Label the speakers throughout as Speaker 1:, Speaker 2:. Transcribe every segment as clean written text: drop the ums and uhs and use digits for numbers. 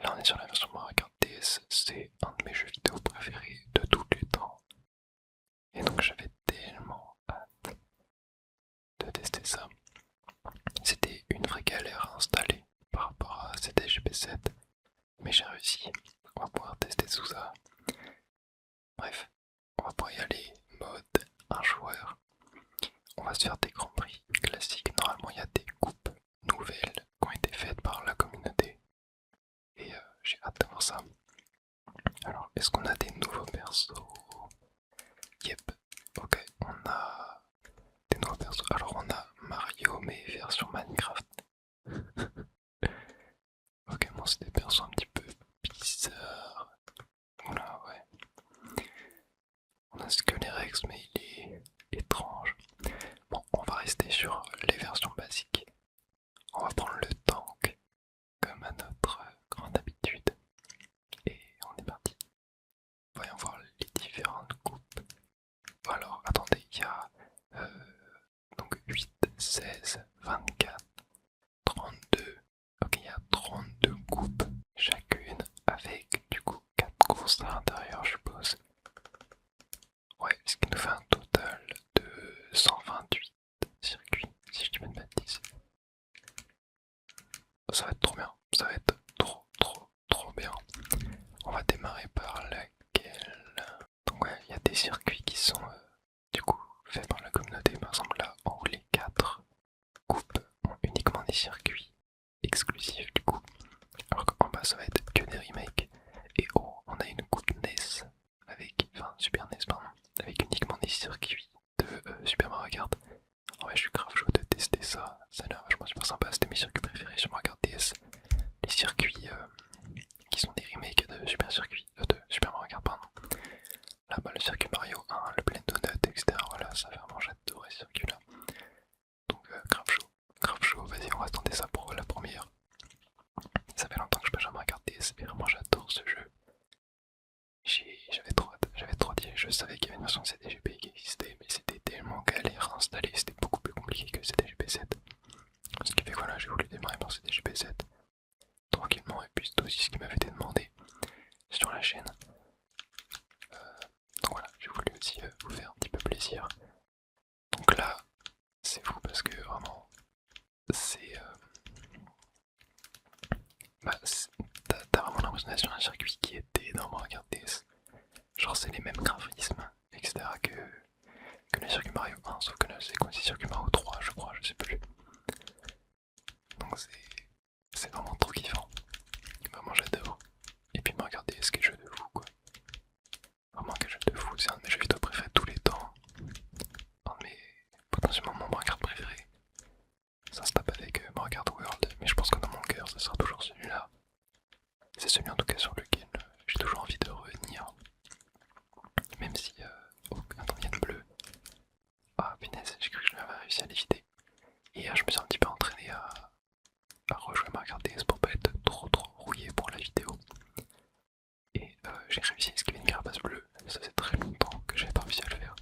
Speaker 1: Là on est sur la version Mario Kart DS, c'est un de mes jeux vidéo préférés de tous les temps. Et donc j'avais tellement hâte de tester ça. C'était une vraie galère à installer par rapport à CDGP7, mais j'ai réussi. On va pouvoir tester tout ça. Bref, on va pouvoir y aller mode un joueur. On va se faire des grands prix classiques. Normalement, il y a des coupes nouvelles qui ont été faites par la communauté. Et j'ai hâte de voir ça. Alors, est-ce qu'on a des nouveaux persos? Yep. Ok, on a des nouveaux persos. Alors, on a Mario, mais version Minecraft. Ok, bon, c'est des persos un petit peu bizarres. Voilà, ouais. On a Skelerex, mais il est étrange. Bon, on va rester sur les versions basiques. On va prendre le tank, comme à notre grande habitude. Et on est parti. Voyons voir les différentes coupes. Alors, attendez, il y a donc 8, 16, 24, 32. Ok, il y a 32 coupes, chacune avec du coup 4 courses à l'intérieur, je suppose. Ouais, ce qui nous fait un total de 128 circuits, si je dis pas de bêtises. Ça va être trop bien, ça va être trop bien. On va démarrer par laquelle? Donc ouais, il y a des circuits qui sont du coup faits par la communauté. Par exemple là, en haut les 4 coupes ont uniquement des circuits exclusifs du coup. Alors qu'en bas ça va être que des remakes. Et oh, on a une coupe NES avec, enfin Super NES pardon, avec uniquement des circuits de Super Mario Kart. En vrai je suis grave chaud de tester ça, ça a l'air vachement super sympa, c'était mes circuits préférés sur Mario Kart DS. Les circuits qui sont des remakes de de Super Mario Kart pardon. Là-bas le circuit Mario 1, le Blend Donut, etc. Voilà, ça fait vraiment j'adorais ce circuit là. Donc grave chaud, vas-y on va tenter ça pour la première. Ça fait longtemps que je peux jamais regarder, mais vraiment j'adore ce jeu. J'avais trop dit, je savais qu'il y avait une version CDGP qui existait, mais c'était tellement galère à installer, c'était beaucoup plus compliqué que CDGP7. Ce qui fait que voilà, j'ai voulu démarrer par CDGP7 tranquillement, et puis c'est aussi ce qui m'avait été demandé sur la chaîne. Donc voilà, j'ai voulu aussi vous faire un petit peu plaisir. Donc là, c'est fou parce que vraiment, c'est... bah, t'as vraiment l'impression d'être sur un circuit qui était dans Mario DS. Genre c'est les mêmes graphismes, etc. que le circuit Mario 1, sauf que là c'est quoi, c'est circuit Mario 3 je crois, je sais plus. Donc c'est vraiment trop kiffant. Vraiment j'adore. Et puis Mario DS quel jeu de fou quoi. Vraiment quel jeu de fou, c'est un de mes jeux vidéo préférés de tous les temps. Un de mes potentiellement mon Mario Kart préféré. Ça se tape avec Mario Kart World, mais je pense que dans mon cœur ça sera toujours celui-là. C'est celui en tout cas sur lequel j'ai toujours envie de revenir. Même si... oh, attends, il y a le bleu. Ah punaise, j'ai cru que je l'avais réussi à l'éviter. Et je me suis un petit peu entraîné à rejouer Mario Kart DS pour pas être trop rouillé pour la vidéo. Et j'ai réussi à esquiver une carapace bleue. Ça fait très longtemps que j'avais pas réussi à le faire.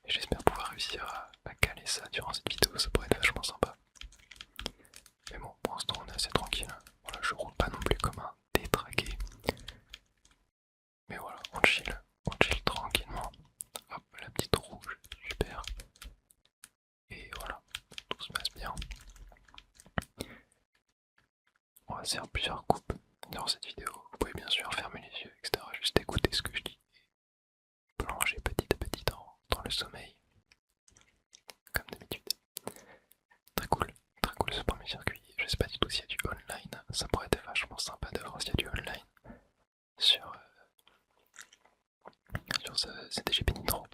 Speaker 1: Et j'espère pouvoir réussir à caler ça durant cette vidéo, ça pourrait être vachement sympa. Mais bon, pour l'instant on est assez tranquille. Voilà, je roule pas non plus comme un détraqué. Mais voilà, on chill tranquillement. Hop, la petite rouge, super. Et voilà, tout se passe bien. On va faire plusieurs coupes dans cette vidéo. Vous pouvez bien sûr fermer les yeux, etc. Juste écouter ce que je dis. Plonger petit à petit dans le sommeil. Comme d'habitude. Très cool ce premier circuit. Je sais pas du tout s'il y a du online. Ça pourrait être vachement sympa de voir s'il y a du online sur, sur ce CTGP Nitro.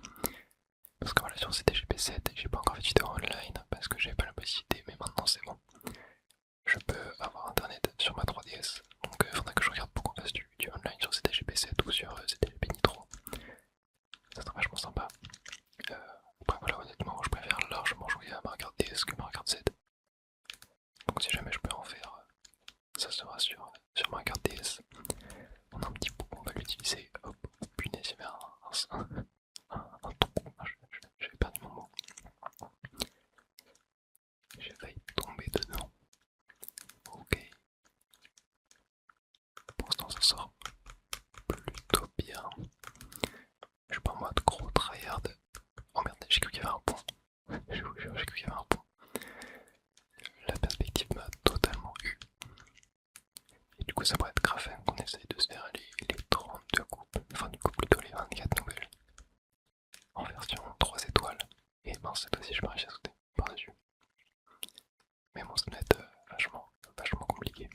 Speaker 1: Parce que voilà, sur CTGP7, j'ai pas encore fait de vidéo online parce que j'avais pas la possibilité, mais maintenant c'est bon. Je peux avoir internet sur ma 3DS, donc il faudra que je regarde pour qu'on fasse du online sur CTGP7 ou sur CTGP Nitro. Ça serait vachement sympa. Après voilà, honnêtement, je préfère largement jouer à Mario Kart DS que Mario Kart 7. Donc si jamais je peux en faire, ça sera sur Mario Kart DS. On a un petit bout, on va l'utiliser. Hop, punaise, il y avait un trou, j'avais perdu mon mot. J'ai failli tomber dedans. Ok. sort plutôt bien. Je suis pas en mode gros tryhard. Oh merde, j'ai cru qu'il y avait un pont. Je vous jure, j'ai cru qu'il y avait un pont. La perspective m'a totalement eu. Et du coup, ça pourrait être grave fun qu'on essaye de se faire les 32 coupes. Enfin, du coup, plutôt les 24 nouvelles. En version 3 étoiles. Et mince, cette fois-ci, je me réussis à sauter par-dessus. Mais bon, ça doit être vachement compliqué.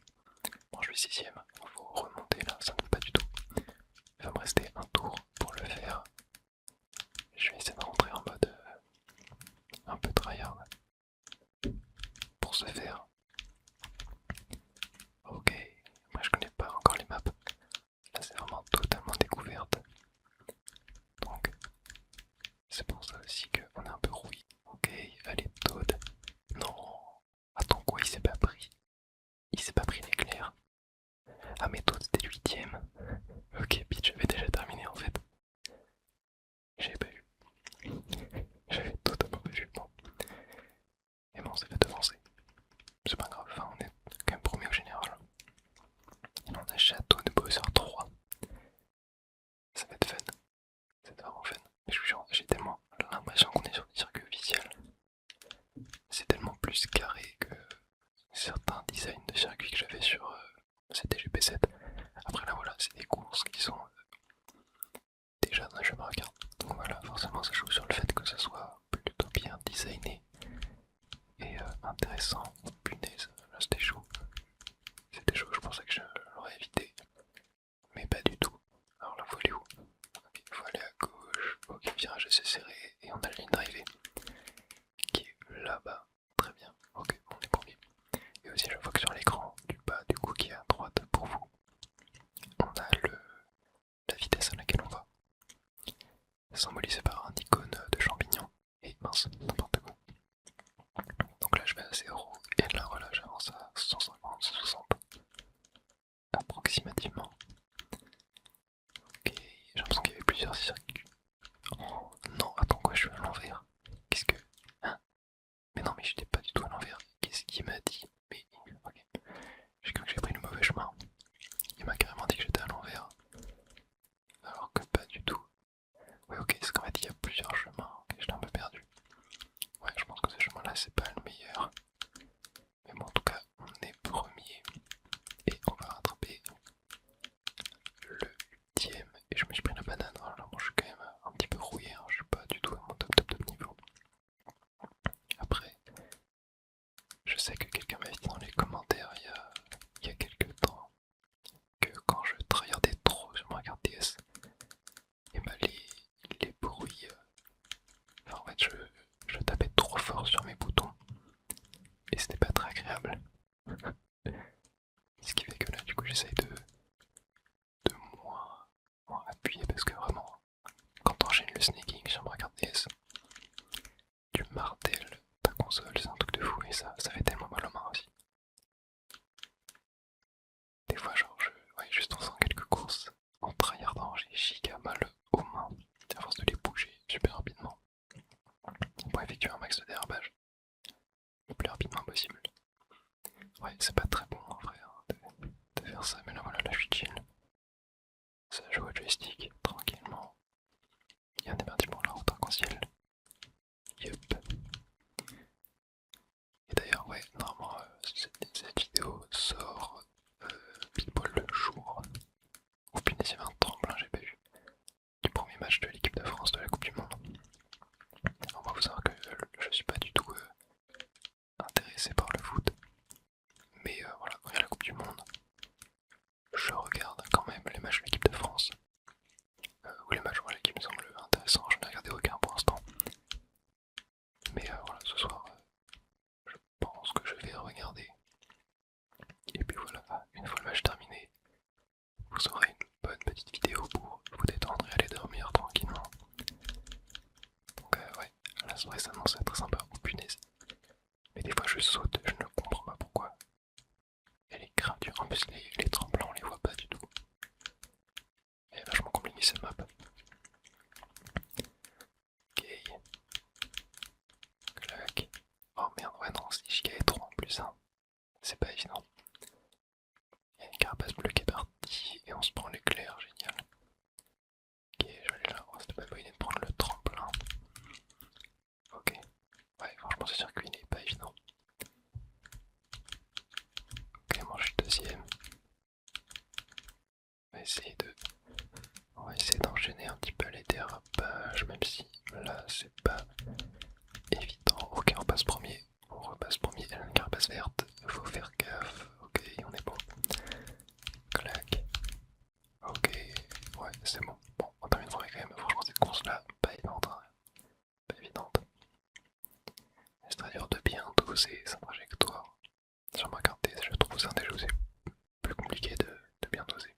Speaker 1: Bon, je suis 6ème. Il faut remonter là, ça ne va pas du tout. Il va me rester un tour pour le faire. Je vais essayer de rentrer en mode un peu tryhard pour ce faire. Ok, moi je connais pas encore les maps. Là c'est vraiment totalement découverte. Donc c'est pour ça aussi qu'on est un peu rouillé. Ok, allez Toad. Non. Attends quoi, il s'est pas pris. Il s'est pas pris l'éclair. Ah mais Toad c'était 8ème. Ok, Peach j'avais déjà terminé en fait. J'avais pas vu. J'avais totalement pas vu. Bon. Et bon, on s'est fait devancer. C'est pas grave, enfin, on est quand même premier au général. Et on a Château de Bowser 3. Ça va être fun. C'est vraiment fun. Mais je vous jure, j'ai tellement l'impression qu'on est sur des circuits officiels. C'est tellement plus carré que certains designs de circuits que j'avais sur CTGP7. Après là voilà, c'est des courses qui sont déjà dans un jeu Mario Kart. Donc voilà, forcément ça joue sur le fait que ça soit plutôt bien designé et intéressant. Oh, punaise, là c'était chaud. C'était chaud, je pensais que je l'aurais évité. Mais pas du tout. Alors là, faut aller où? Ok, faut aller à gauche. Ok, virage assez serré. Et on a la ligne d'arrivée qui est là-bas. Très bien. Ok, on est premier. Et aussi, je vois que sur l'écran du bas, du coup, qui est à droite pour vous, on a la vitesse à laquelle on va. Symbolisé par un icône de champignon. Et mince, n'importe quoi. Donc là, je vais à 0. Et là, voilà, j'avance à 150, 160. Approximativement. Ok, j'ai l'impression qu'il y avait plusieurs circuits. Oh non, attends quoi, je suis à l'envers. Qu'est-ce que... Hein? Mais non, mais j'étais pas du tout à l'envers. Qu'est-ce qu'il m'a dit? Mais... Ok. J'ai cru que j'ai pris le mauvais chemin. Il m'a carrément dit que j'étais à l'envers. Alors que pas du tout. Ouais, ok, c'est qu'en fait il y a plusieurs chemins. Ok, j'étais un peu perdu. Ouais, je pense que ce chemin-là c'est pas le meilleur. Mais bon, en tout cas, on est premier. Et on va rattraper le 8ème. Et je me suis pris la banane. Alors bon, je suis quand même un petit peu rouillé. Hein. Je suis pas du tout à mon top niveau. Après, je sais que quelqu'un m'a dit dans les commentaires il y a quelques temps que quand je tryhardais trop sur ma carte DS, et bah les bruits, enfin, en fait je tapais trop fort sur mes boutons et c'était pas très agréable. Ce qui fait que là du coup j'essaye de moins appuyer parce que vraiment quand t'enchaînes le snaking sur ma carte DS, tu martèles ta console, c'est un truc de fou et ça fait tellement mal aux mains aussi. Des fois genre ouais, juste en faisant quelques courses, en tryhardant j'ai giga mal aux mains à force de les bouger super rapidement pour effectuer un max de dérapage le plus rapidement possible. Ouais, c'est pas très bon en vrai hein, de faire ça, mais là voilà, là je suis chill. Ça joue au joystick tranquillement. Et on est parti pour la route arc-en-ciel. Yup. Et d'ailleurs, ouais, normalement, cette vidéo sort pile poil le jour. Oh punaise, il y avait un tremplin, j'ai pas vu. Du premier match de l'équipe de France de la Coupe du Monde. Alors, moi, faut savoir que je suis pas du tout intéressé par le foot. Mais voilà, quand il y a la Coupe du Monde, je regarde quand même les matchs de l'équipe de France. Ou les matchs voilà, qui me semblent intéressants, je n'ai regardé aucun pour l'instant. Mais voilà, ce soir, je pense que je vais regarder. Et puis voilà, une fois le match terminé, vous aurez une bonne petite vidéo pour vous détendre et aller dormir tranquillement. Donc ouais, la soirée s'annonce très sympa, oh punaise. Mais des fois je saute, je ne comprends pas pourquoi. Elle est grave dure, en plus les tremplins on les voit pas du tout. Elle est vachement compliquée cette map. Ok. Clac. Oh merde, ouais non, c'est giga trop en plus hein. C'est pas évident. Il y a une carapace bleue qui est partie et on se On va essayer d'enchaîner un petit peu les dérapages, même si là c'est pas évident. Ok, on passe premier, on repasse premier, elle a une carapace verte, faut faire gaffe. Ok, on est bon. Clac. Ok, ouais, c'est bon. Bon, on termine premier quand même. Franchement, cette course là, pas évidente, hein. Pas évidente. C'est-à-dire de bien doser sa trajectoire. Sur ma carte D, je trouve ça un des jeux plus compliqué de bien doser.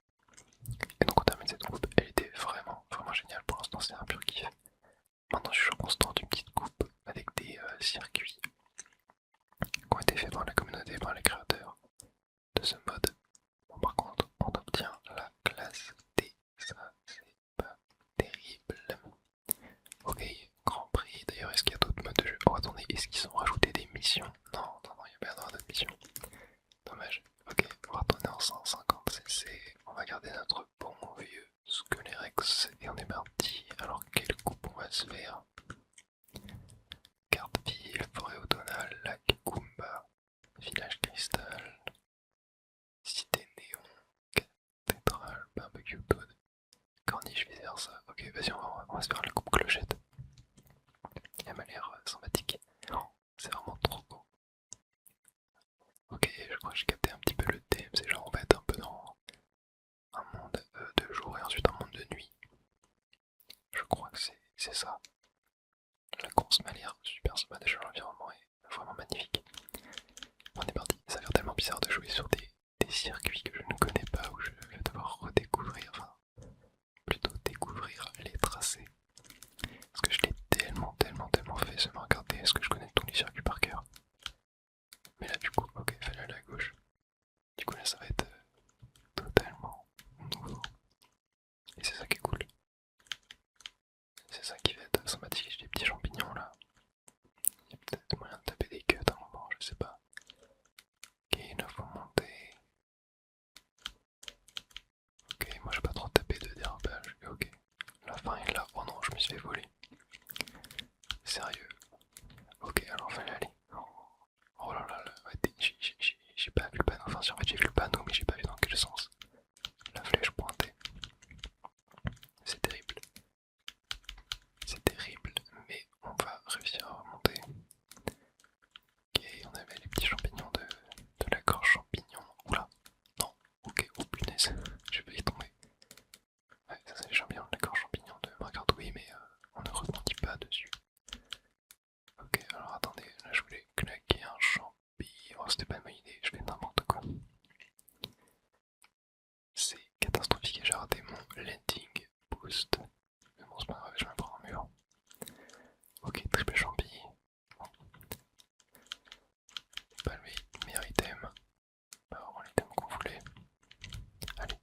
Speaker 1: Et donc on termine cette coupe, elle était vraiment géniale. Pour l'instant, c'est un pur kiff. Maintenant, je suis constant d'une petite coupe avec des circuits qui ont été faits par la communauté, par les créateurs de ce mode. Bon, par contre, on obtient la classe D, ça c'est pas terrible. Ok, Grand Prix. D'ailleurs, est-ce qu'il y a d'autres modes de jeu? Oh, attendez, est-ce qu'ils ont rajouté des missions? Non, il n'y a pas d'autres missions. Dommage. Ok, on va retourner en 150cc. On va garder notre bon vieux Skelerex et on est parti. Alors, quelle coupe on va se faire? Carte ville, forêt automnale, lac Kumba, village cristal, cité néon, cathédrale, barbecue Toad, corniche vice versa. Ok, vas-y, on va se faire la coupe clochette. Elle m'a l'air sympathique. C'est vraiment trop beau. Ok, je crois que j'ai capté un petit peu le thème. C'est genre on va être un peu dans un monde de jour et ensuite un monde de nuit. Je crois que c'est ça. La course m'a l'air super sympa, déjà l'environnement est vraiment magnifique. On est parti, ça a l'air tellement bizarre de jouer sur des circuits que je ne connais pas, où je vais devoir redécouvrir, enfin plutôt découvrir les tracés. Parce que je l'ai tellement fait ce Mario Kart DS que je connais tous les circuits par cœur. Mais là du coup, ok, fallait aller à gauche. Du coup là ça va être totalement nouveau. Et c'est ça qui est cool. C'est ça qui va être sympathique, j'ai des petits champignons là. Il y a peut-être moyen de taper des cuts à un moment, je sais pas. Ok, là faut monter. Ok, moi j'ai pas trop tapé de dérapage. Ok, la fin est là. Oh non, je me suis fait voler. Sérieux. Ok, alors fallait aller. Oh là là, ouais, j'ai pas vu le panneau. Enfin, si en fait j'ai vu le panneau, mais j'ai pas vu dans quel sens la flèche pointait. C'est terrible. C'est terrible, mais on va réussir à remonter. Ok, on avait les petits champignons de la gorge champignon. Oula, non, ok, oh punaise, j'ai failli tomber. Ouais, ça c'est les champignons de la gorge champignon de Mario oui, mais on ne rebondit pas dessus. Ok, alors attendez, là je voulais claquer un champi. Oh, c'était pas une bonne idée, je fais n'importe quoi. C'est catastrophique et j'ai raté mon landing boost. Mais bon, c'est pas grave, je me prends un mur. Ok, triple champi. Pas le meilleur item. Pas vraiment l'item qu'on voulait. Allez.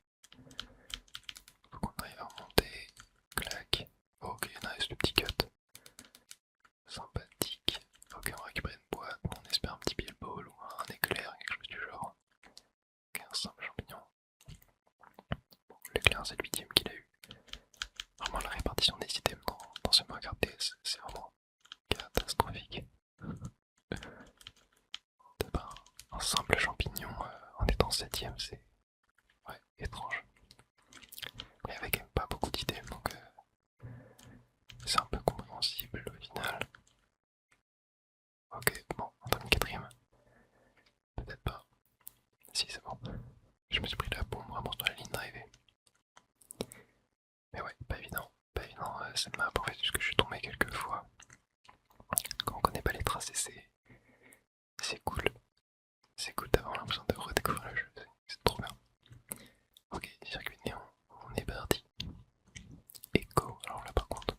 Speaker 1: Faut qu'on arrive à remonter. Clac. Ok, nice, le petit cut. Sympathique. Ok, on récupère une boîte. On espère un petit ball ou un éclair, quelque chose du genre. Ok, un simple champignon. Bon, l'éclair, c'est le 8ème qu'il a eu. Vraiment, la répartition des items dans ce Mario Kart DS, c'est vraiment catastrophique. Un simple champignon en étant 7ème, c'est ouais, étrange. Mais avec quand même pas beaucoup d'items, donc c'est un peu compréhensible au final. Ok, bon, on termine 4ème. Peut-être pas. Si, c'est bon. Je me suis pris la bombe vraiment sur la ligne d'arrivée. Mais ouais, pas évident. Pas évident cette map en fait, puisque je suis tombé quelques fois. Quand on connaît pas les tracés, c'est cool. C'est cool d'avoir l'impression de redécouvrir le jeu, c'est trop bien. Ok, circuit néon, on est parti. Echo, alors là par contre,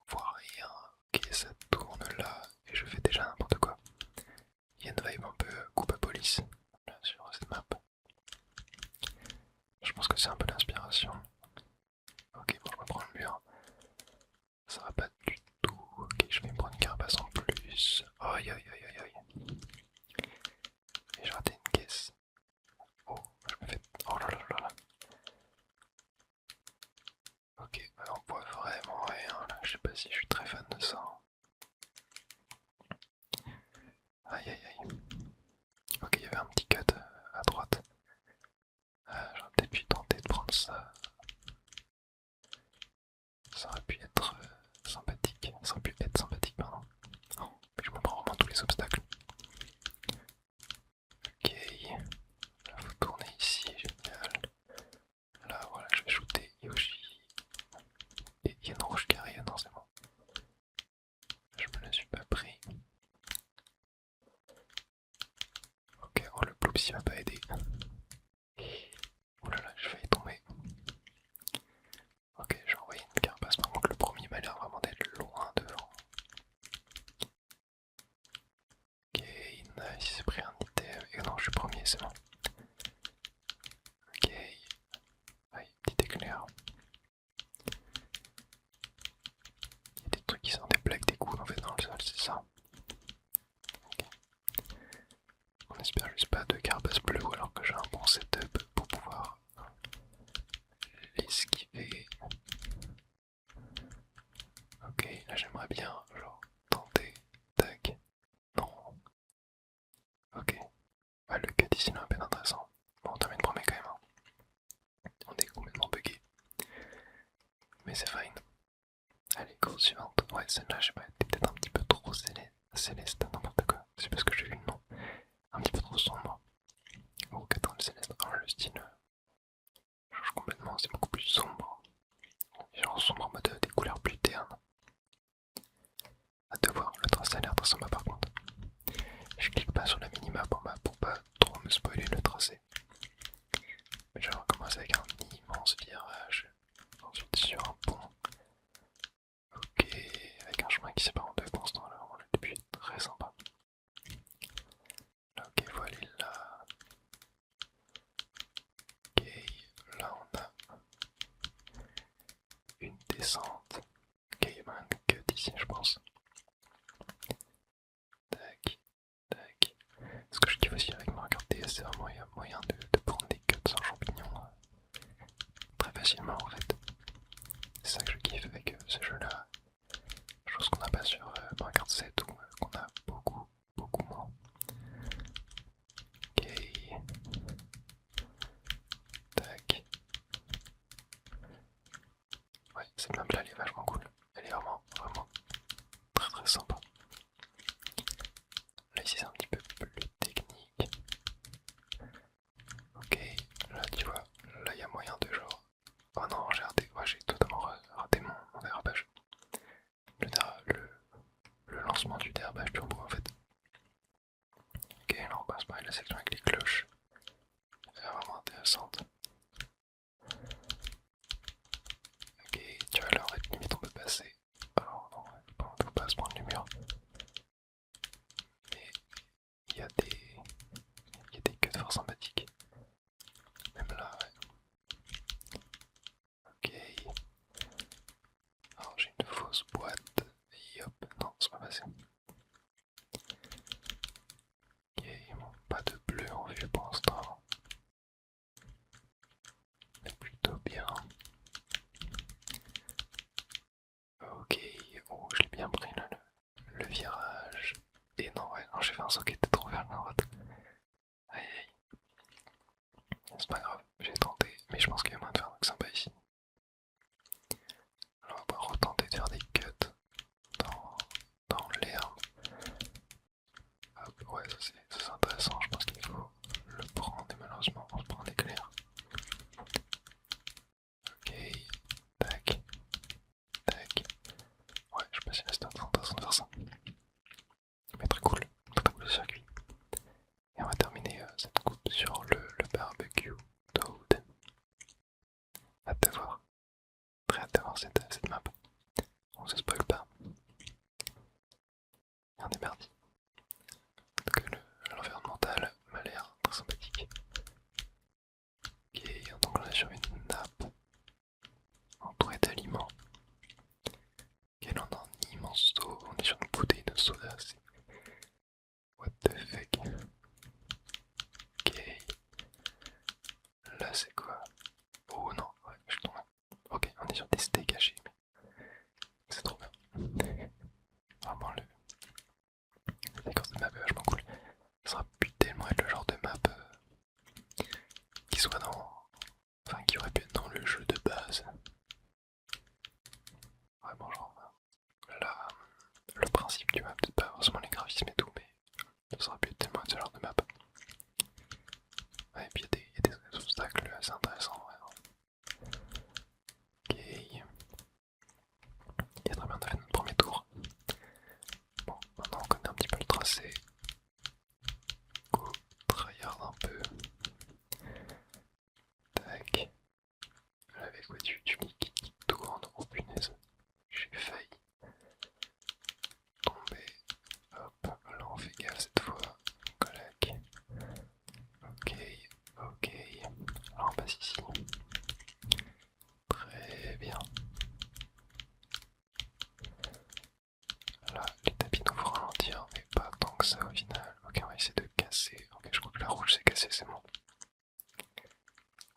Speaker 1: voir rien. Ok, ça tourne là, et je fais déjà n'importe quoi. Il y a une vibe un peu coupe à police, là sur cette map. Je pense que c'est un peu l'inspiration. Ok, bon, je me prends le mur. Ça va pas du tout. Ok, je vais me prendre une carapace en plus. Aïe aïe aïe aïe aïe. Et j'ai raté une caisse. Oh, je me fais. Oh là là là là. Ok, on voit vraiment rien là. Je sais pas si je suis très fan de ça. Aïe aïe aïe. Ok, il y avait un petit cut à droite. J'aurais peut-être pu tenter de prendre ça aurait pu être sympathique. Ça aurait pu être sympathique, pardon. Non, mais je me prends vraiment tous les obstacles. Ok, là faut tourner ici, génial. Là voilà, je vais shooter Yoshi. Et il y a une roche qui arrive, non c'est bon. Je me la suis pas pris. Ok, oh le Bloops il va pas aider. Oh là là, j'ai failli tomber. Ok, j'ai envoyé une carapace, par contre le premier m'a l'air vraiment d'être loin devant. Ok, nice, j'ai pris un item. Et non, je suis premier, c'est bon. Ok, allez, petit éclair. Il y a des trucs qui sont des plaques, des coups en fait dans le sol, c'est ça. Okay. On espère juste pas de carapace bleue ou alors que j'ai un bon setup pour pouvoir l'esquiver. Ok, là j'aimerais bien genre tenter. Tac. Non. Ok. Ouais, le cut ici est un peu intéressant. Bon, on termine premier quand même. Hein. On est complètement bugué. Mais c'est fine. Allez, course suivante. Ouais, celle-là, je sais pas, elle était peut-être un petit peu trop céleste, n'importe quoi. C'est parce que j'ai vu le nom. Un petit peu trop sombre. Oh, 4 céleste. Alors, le style change complètement, c'est beaucoup plus sombre. Genre sombre en mode des couleurs plus ternes. À te voir, le tracé a l'air très sympa par contre. Je clique pas sur la minimap en bas pour pas trop me spoiler le tracé. Mais je vais recommencer avec un immense virage. Ensuite sur un pont. Ok, avec un chemin qui sépare en deux pour l'instant, là, le début est très sympa. Là, ok, faut aller là. Ok, là on a une descente. Ok, il y a un cut ici, je pense. Tac, tac. Ce que je kiffe aussi avec Mario Kart DS, c'est vraiment il y a moyen de prendre des cuts sans champignons très facilement en fait. C'est ça que je kiffe avec ce jeu-là. Chose qu'on n'a pas sur Mario Kart 7 ou qu'on a beaucoup moins. Ok. Tac. Ouais, cette map là elle est vachement cool. Elle est vraiment très sympa. Là ici c'est un petit peu plus technique. Ok, là tu vois, là il y a moyen de genre... Oh non, j'ai raté, ouais, j'ai totalement raté mon dérapage. Le lancement du dérapage turbo en fait. Ok, là on passe par la section avec les cloches. Elle est vraiment intéressante. Ok, tu vois là en fait limite on peut passer. Alors non, on peut pas se prendre le mur. Mais il y a des queues fort sympathiques. Même là, ouais. Ok. Alors j'ai une fausse boîte. Et hop, non, c'est pas passé. Ok, bon, pas de bleu en vue pour l'instant. Mais plutôt bien. Ok, oh, je l'ai bien pris là, le virage. Et non, ouais, non, j'ai fait un saut qui était trop vers la droite. Aïe aïe. C'est pas grave, j'ai tenté, mais je pense qu'il y a moyen de faire un truc sympa ici. Alors on va retenter de faire des cuts dans l'herbe. Hop, ouais, ça c'est intéressant, je pense qu'il faut le prendre et malheureusement on se prend un éclair. Ok, tac, tac. Ouais, je sais pas si c'était intéressant de faire ça. Mais très cool le circuit. Et on va terminer cette coupe sur le barbecue Toad. Hâte de voir. Très hâte de voir cette map. On se spoil pas. Et on est parti. L'environnemental m'a l'air très sympathique. Ok, donc on est sur une nappe entourée d'aliments. Ok, là on a un immense seau. On est sur une bouteille de soda. What the fuck. Ok. Là c'est quoi? Oh non, ouais, je tombe. Ok, on est sur des steaks hachés. C'est trop bien. Vraiment le décor de map est vachement cool. Ça aurait pu tellement être le genre de map qui soit dans... Enfin qui aurait pu être dans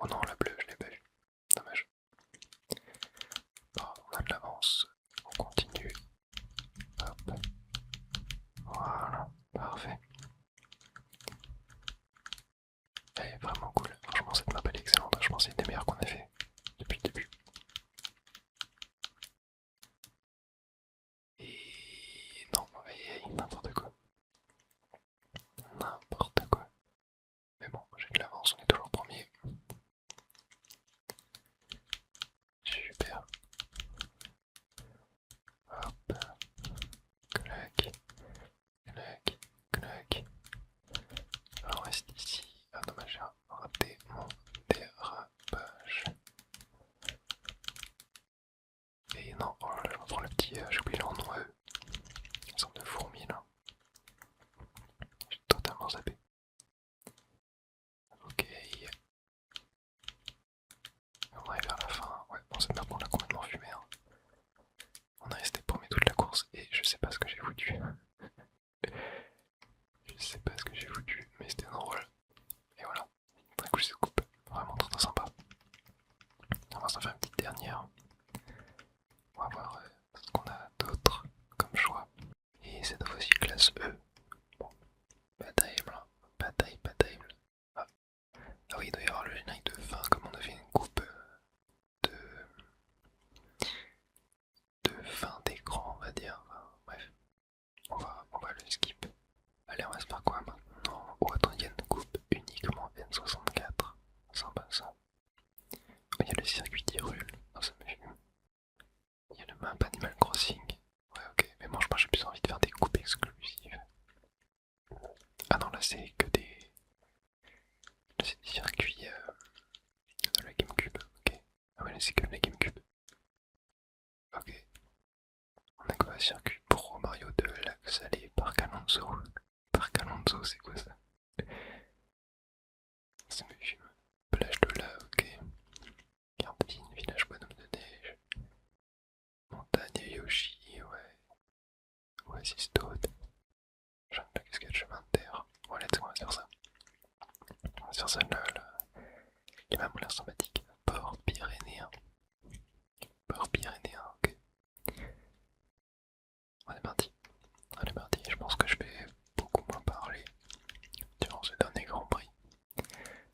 Speaker 1: Oh non, la bleue, je l'ai pas vue. Dommage. Bon, on a de l'avance. On continue. Hop. Voilà. Parfait. Elle est vraiment cool. Franchement, cette map elle est excellente. Je pense que c'est une des meilleures qu'on a fait depuis le début. Et non, n'importe quoi. N'importe quoi. Mais bon, j'ai de l'avance, on est toujours premier. Super. Hop. Clac. Clac. Clac. On reste ici. Ah dommage, j'ai raté mon dérapage. Et non, oh là, je me prends le petit, j'ai oublié leur nom, une sorte de fourmi là. J'ai totalement zappé. Ok. On arrive vers la fin. Ouais, bon, cette map on l'a complètement fumé. Hein. On est resté paumé toute la course et je sais pas ce que j'ai foutu. Je sais pas ce que j'ai foutu, mais c'était drôle. Et voilà. Très cool cette coupe. Vraiment très sympa. On va s'en faire une petite dernière. On va voir ce qu'on a d'autre comme choix. Et cette fois-ci classe E. Bon, pas terrible, hein. Pas terrible. Ah. Ah oui, il doit y avoir le générique de fin, comme on a fait une coupe de, de fin d'écran, on va dire. Enfin, bref, on va le skip. Allez, on va se faire quoi maintenant? Oh, attends, il y a une coupe uniquement N64. Sympa ça. Oh, il y a le circuit qui roule. Oh, ça me fume. Il y a le map Animal Crossing. Ouais, ok, mais moi je pense que j'ai plus envie de faire des coupes exclusives. Ah non, là c'est que des. Là c'est des circuits de la Gamecube. Ok. Ah ouais, là c'est que de la Gamecube. Ok. On a quoi? Circuit Pro Mario 2, Lac Salé, Parc Alonso. Parc Alonso, c'est quoi ça? Ça me fume. Plage de là, ok. Gardine, village bonhomme de neige. Montagne Yoshi, ouais. Oasis Toad. J'aime pas cascade chemin de terre. Bon, let's go, on va faire ça. On va faire ça là, là. Les mêmes ont l'air sympathiques. Port Pyrénéen. Port Pyrénéen, ok. On est parti. On est parti. Je pense que je vais beaucoup moins parler durant ce dernier Grand Prix.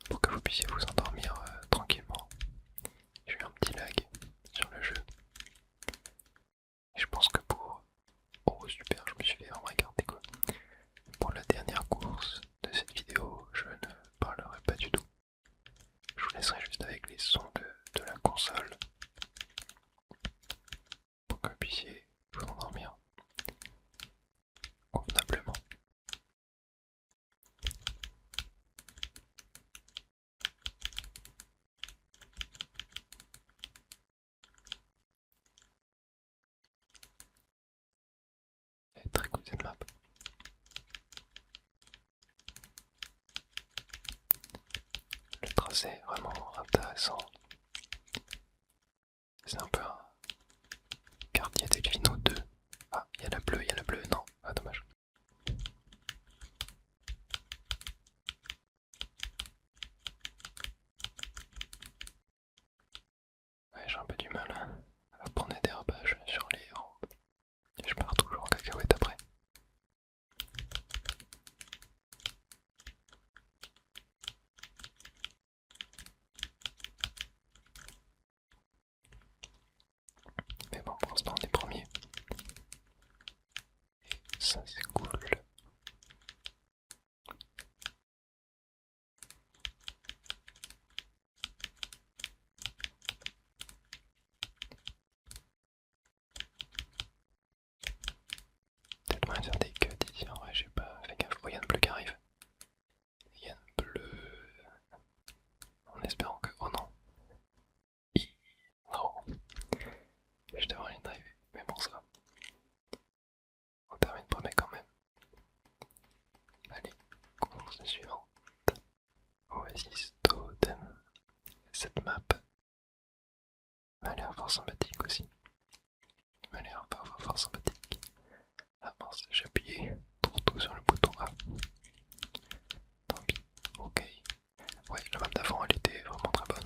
Speaker 1: Pour que vous puissiez vous endormir tranquillement. J'ai eu un petit lag sur le jeu. Et je pense que pour... Oh super, je me suis fait vraiment écarter quoi. Pour la dernière course de cette vidéo, je ne parlerai pas du tout. Je vous laisserai juste avec les sons de la console. Pour que vous puissiez vous endormir convenablement. Elle est très cool cette map. Le tracé est vraiment intéressant. C'est un peu un quartier Delfino 2. Ah, il y a la bleue, non. Ah, dommage. Ouais, j'ai un peu du mal à prendre des dérapages sur les rampes. Je pars toujours en cacahuète après. Mais bon, pour l'instant, on est premier. Et ça, c'est cool. Peut-être moyen de faire des cuts ici. En vrai, j'ai pas fait gaffe. Oh, il y a une bleue qui arrive. Il y a une bleue. En espérant que. Oh non. Non. Je devrais aller driver. Mais bon, ça va. On termine premier quand même. Allez, course suivante. Oasis Totem. Cette map m'a l'air fort sympathique aussi. M'a l'air fort sympathique. Ah mince, j'ai appuyé trop tôt sur le bouton A. Tant pis. Ok. Ouais, la map d'avant elle était vraiment très bonne.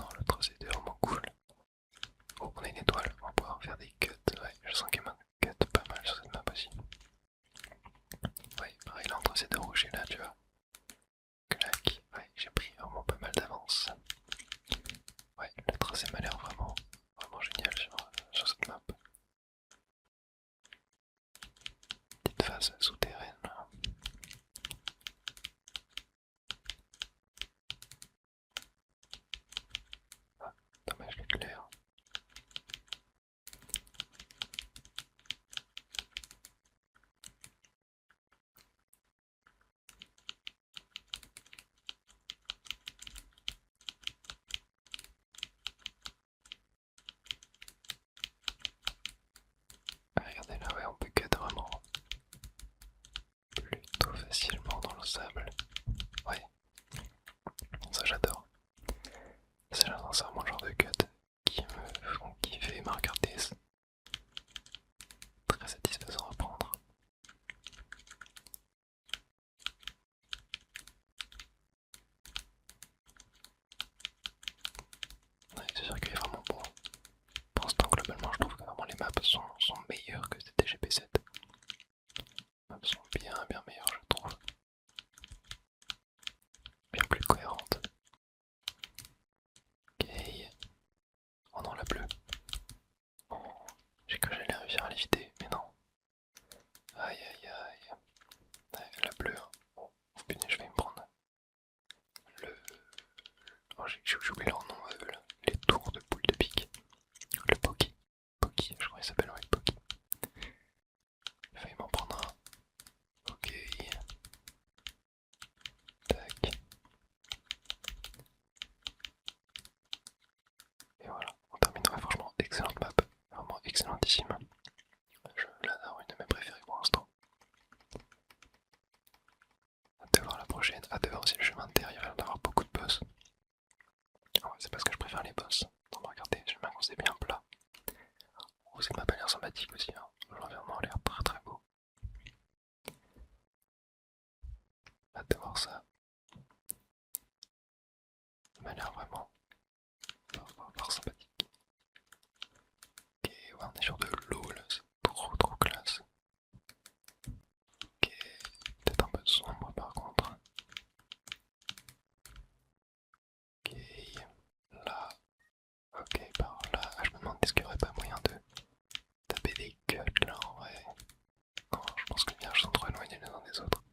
Speaker 1: sont meilleures que c'était GP7. Les maps sont bien meilleures, je trouve. Bien plus cohérentes. Ok. Oh non, la bleue. Oh, j'ai cru que j'allais réussir à l'éviter, mais non. Aïe aïe aïe. Ouais, la bleue. Hein. Oh putain, je vais me prendre le. Oh, j'ai oublié leur nom, là. Les tours de boule de pique. Le Poki. Poki, je crois qu'il s'appelle, ouais, Poki. J'ai failli m'en prendre un. Ok. Tac. Et voilà, on termine. Ouais, franchement, excellente map. Vraiment excellentissime. Je l'adore, une de mes préférées pour l'instant. Hâte de voir la prochaine. Hâte de voir aussi le chemin de terre. Il va y avoir beaucoup de boss. Ah ouais, c'est parce que je préfère les boss. Non, mais regardez, j'aime bien quand c'est bien plat. Oh, cette map a l'air sympathique aussi. Hein. L'environnement a l'air très beau. Hâte de voir ça. Ça m'a l'air vraiment sympathique. Ok, ouais, on est sur de l'eau là, c'est trop classe. Ok, peut-être un peu sombre par contre. Ok, là. Ok, par là. Ah, je me demande est-ce qu'il n'y aurait pas moyen de taper des cuts là en vrai. Non, je pense que les virages sont trop éloignés les uns des autres.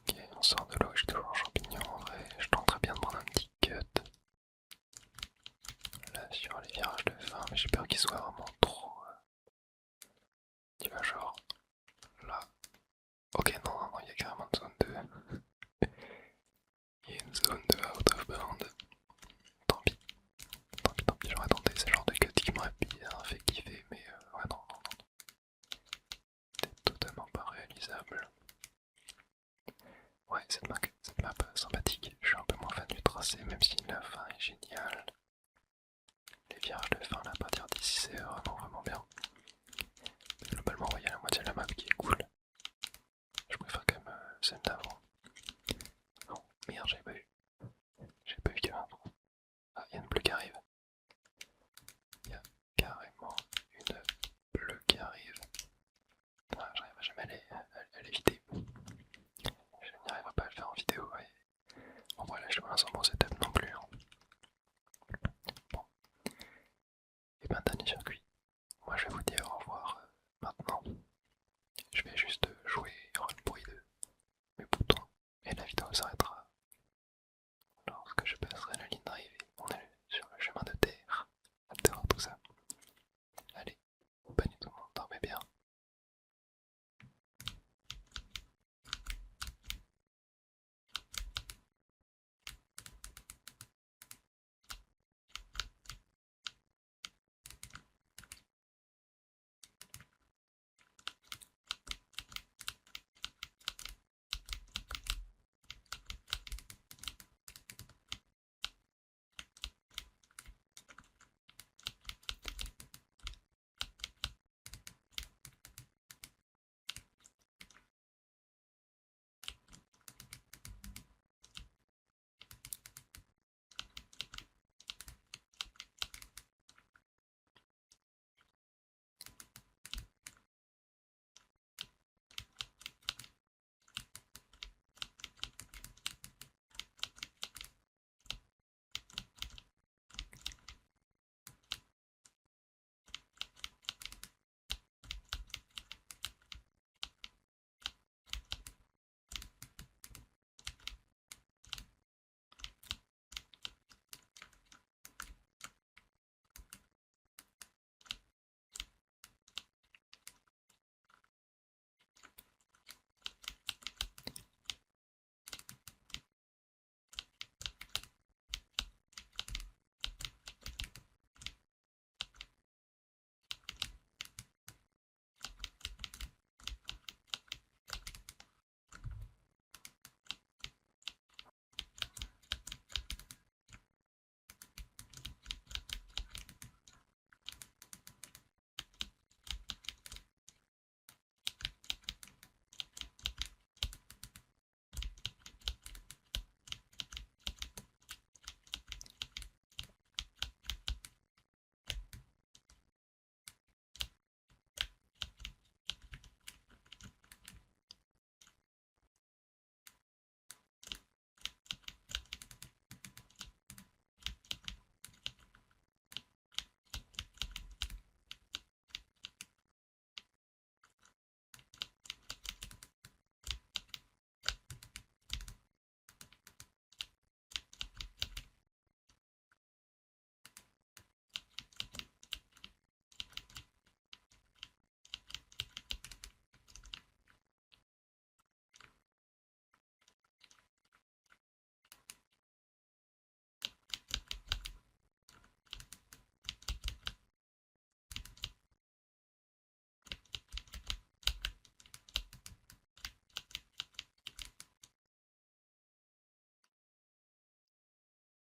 Speaker 1: Ok, on sort de l'eau, je suis toujours en champignon en vrai. Je tenterais bien de prendre un petit cut. Là sur les virages de fin, mais j'ai peur qu'il soit vraiment trop. Il va genre là. Ok, non, il y a carrément une zone de. Il y a une zone de out of bound. Tant pis, j'aurais tenté ce genre de cut qui m'aurait bien fait kiffer, mais ouais, non. C'est totalement pas réalisable. Ouais, cette map sympathique. Je suis un peu moins fan du tracé, même si la fin est géniale. Les virages de fin là, à partir d'ici, c'est vraiment bien. Mais globalement, il y a la moitié de la map qui est cool. Je préfère quand même celle d'avant. Non, merde, j'avais pas vu. J'avais pas vu qu'il y avait un trou. Ah, il y a une bleue qui arrive. Il y a carrément une bleue qui arrive. Ah, j'arriverai jamais à l'éviter. Je n'y arriverai pas à le faire en vidéo. Ouais. En vrai, là, je te balance un bon setup,